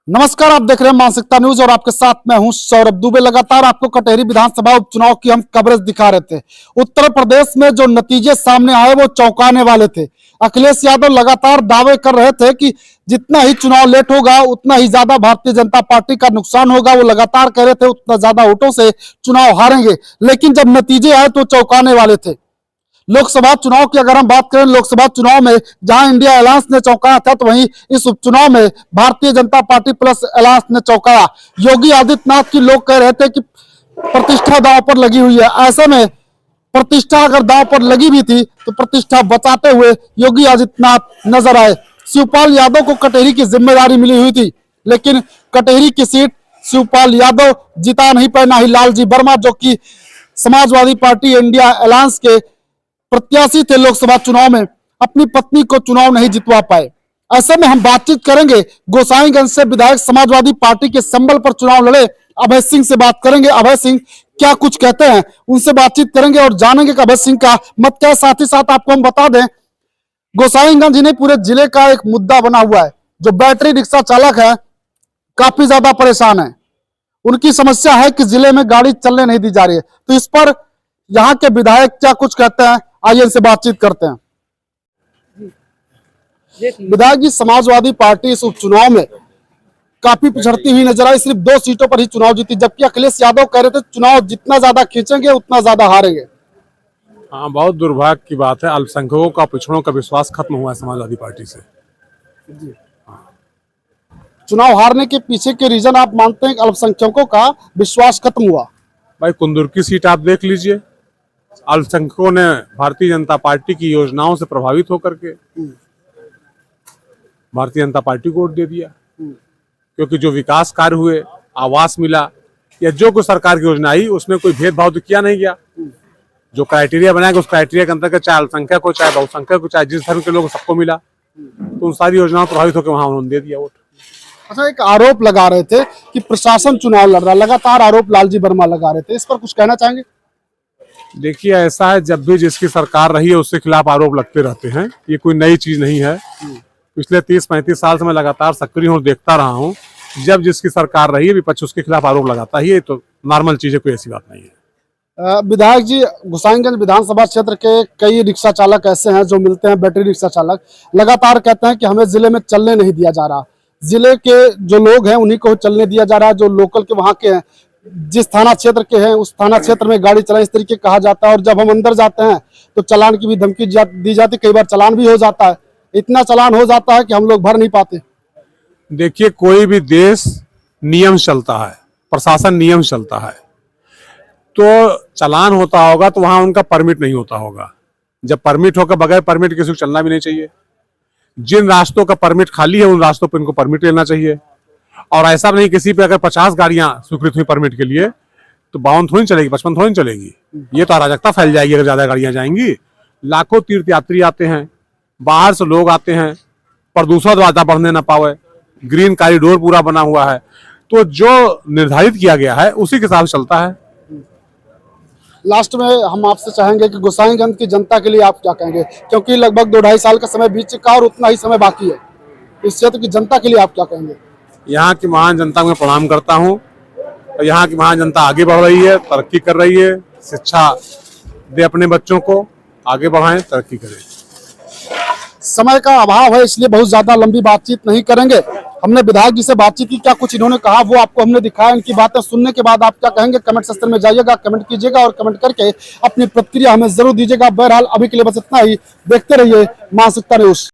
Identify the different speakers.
Speaker 1: नमस्कार, आप देख रहे हैं मानसिकता न्यूज और आपके साथ मैं हूं सौरभ दुबे। लगातार आपको कटेहरी विधानसभा उपचुनाव की हम कवरेज दिखा रहे थे। उत्तर प्रदेश में जो नतीजे सामने आए वो चौंकाने वाले थे। अखिलेश यादव लगातार दावे कर रहे थे कि जितना ही चुनाव लेट होगा उतना ही ज्यादा भारतीय जनता पार्टी का नुकसान होगा। वो लगातार कह रहे थे उतना ज्यादा वोटों से चुनाव हारेंगे, लेकिन जब नतीजे आए तो चौंकाने वाले थे। लोकसभा चुनाव की अगर हम बात करें, लोकसभा चुनाव में जहां इंडिया अलायंस ने चौंकाया था, तो वहीं इस उपचुनाव में Bharatiya Janata party plus alliance ने चौंकाया। योगी आदित्यनाथ की लोग कह रहे थे कि प्रतिष्ठा दांव पर लगी हुई है। ऐसे में प्रतिष्ठा अगर दांव पर लगी भी थी तो प्रतिष्ठा बचाते हुए योगी आदित्यनाथ नजर आए। शिवपाल यादव को कटेहरी की जिम्मेदारी मिली हुई थी, लेकिन कटेहरी की सीट शिवपाल यादव जिता नहीं पाए, ना ही लालजी वर्मा जो कि समाजवादी पार्टी इंडिया अलायंस के प्रत्याशी थे लोकसभा चुनाव में, अपनी पत्नी को चुनाव नहीं जितवा पाए। ऐसे में हम बातचीत करेंगे गोसाईगंज से विधायक समाजवादी पार्टी के संबल पर चुनाव लड़े अभय सिंह से बात करेंगे। अभय सिंह क्या कुछ कहते हैं उनसे बातचीत करेंगे और जानेंगे कि अभय सिंह का मत क्या है। साथ ही साथ आपको हम बता दें, गोसाईगंज ही नहीं पूरे जिले का एक मुद्दा बना हुआ है। जो बैटरी रिक्शा चालक है काफी ज्यादा परेशान है। उनकी समस्या है कि जिले में गाड़ी चलने नहीं दी जा रही है। तो इस पर यहाँ के विधायक क्या कुछ कहते हैं, आइए इनसे बातचीत करते हैं। विधायक जी, समाजवादी पार्टी इस उपचुनाव में काफी पिछड़ती हुई नजर आई। सिर्फ 2 सीटों पर ही चुनाव जीती, जबकि अखिलेश यादव कह रहे थे चुनाव जितना ज्यादा खींचेंगे उतना ज्यादा हारेंगे।
Speaker 2: हाँ, बहुत दुर्भाग्य की बात है। अल्पसंख्यकों का, पिछड़ों का विश्वास खत्म हुआ है समाजवादी पार्टी से।
Speaker 1: चुनाव हारने के पीछे के रीजन आप मानते हैं कि अल्पसंख्यकों का विश्वास खत्म हुआ?
Speaker 2: भाई, कुंदुर की सीट आप देख लीजिए। अल्पसंख्यकों ने भारतीय जनता पार्टी की योजनाओं से प्रभावित होकर के भारतीय जनता पार्टी को वोट दे दिया, क्योंकि जो विकास कार्य हुए, आवास मिला या जो कुछ सरकार की योजना आई, उसमें कोई भेदभाव तो किया नहीं गया। जो क्राइटेरिया बनाया गया उस क्राइटेरिया के अंतर्गत चाहे अल्पसंख्यक को, चाहे बहुसंख्यक को, चाहे जिस धर्म के लोग, सबको मिला। तो उन सारी योजनाओं प्रभावित होकर वहां उन्होंने दे दिया वोट।
Speaker 1: अच्छा, एक आरोप लगा रहे थे कि प्रशासन चुनाव लड़ रहा है, लगातार आरोप लालजी वर्मा लगा रहे थे, इस पर कुछ कहना चाहेंगे?
Speaker 2: देखिए, ऐसा है, जब भी जिसकी सरकार रही है उसके खिलाफ आरोप लगते रहते हैं। ये कोई नई चीज नहीं है। पिछले 30-35 साल से मैं लगातार सक्रिय हूँ, देखता रहा हूँ। जब जिसकी सरकार रही है विपक्ष उसके खिलाफ आरोप लगाता ही है। तो नॉर्मल चीज है, कोई ऐसी बात नहीं है।
Speaker 1: विधायक जी, गोसाईगंज विधानसभा क्षेत्र के कई रिक्शा चालक ऐसे हैं जो मिलते हैं, बैटरी रिक्शा चालक लगातार कहते हैं कि हमें जिले में चलने नहीं दिया जा रहा। जिले के जो लोग हैं उन्हीं को चलने दिया जा रहा है। जो लोकल के वहाँ के हैं, जिस थाना क्षेत्र के हैं उस थाना क्षेत्र में गाड़ी चलाएं, इस तरीके कहा जाता है। और जब हम अंदर जाते हैं तो चालान की भी धमकी दी जाती, कई बार चालान भी हो जाता है। इतना चालान हो जाता है कि हम लोग भर नहीं पाते।
Speaker 2: देखिए, कोई भी देश नियम चलता है, प्रशासन नियम चलता है। तो चालान होता होगा तो वहां उनका परमिट नहीं होता होगा। जब परमिट होगा, बगैर परमिट किसी को चलना भी नहीं चाहिए। जिन रास्तों का परमिट खाली है उन रास्तों पर इनको परमिट लेना चाहिए। और ऐसा नहीं किसी पे अगर 50 गाड़ियां स्वीकृत हुई परमिट के लिए तो 52 थोड़ी चलेगी, 55 थोड़ी चलेगी। ये तो अराजकता फैल जाएगी अगर ज्यादा गाड़ियां जाएंगी। लाखों तीर्थ यात्री आते हैं, बाहर से लोग आते हैं, प्रदूषण ज्यादा बढ़ने ना पावे। ग्रीन कॉरिडोर पूरा बना हुआ है, तो जो निर्धारित किया गया है उसी के साथ चलता है।
Speaker 1: लास्ट में हम आपसे चाहेंगे कि गोसाईगंज की जनता के लिए आप क्या कहेंगे, क्योंकि लगभग 2-2.5 साल का समय बीत चुका और उतना ही समय बाकी है। इस क्षेत्र की जनता के लिए आप क्या कहेंगे?
Speaker 2: यहाँ की महान जनता को मैं प्रणाम करता हूँ। यहाँ की महान जनता आगे बढ़ रही है, तरक्की कर रही है। शिक्षा दे अपने बच्चों को, आगे बढ़ाएं, तरक्की करें।
Speaker 1: समय का अभाव है, इसलिए बहुत ज्यादा लंबी बातचीत नहीं करेंगे। हमने विधायक जी से बातचीत की, क्या कुछ इन्होंने कहा वो आपको हमने दिखाया। इनकी बातें सुनने के बाद आप क्या कहेंगे कमेंट सेक्शन में जाइएगा, कमेंट कीजिएगा और कमेंट करके अपनी प्रतिक्रिया हमें जरूर दीजिएगा। बहरहाल अभी के लिए बस इतना ही। देखते रहिए मानसिकता न्यूज।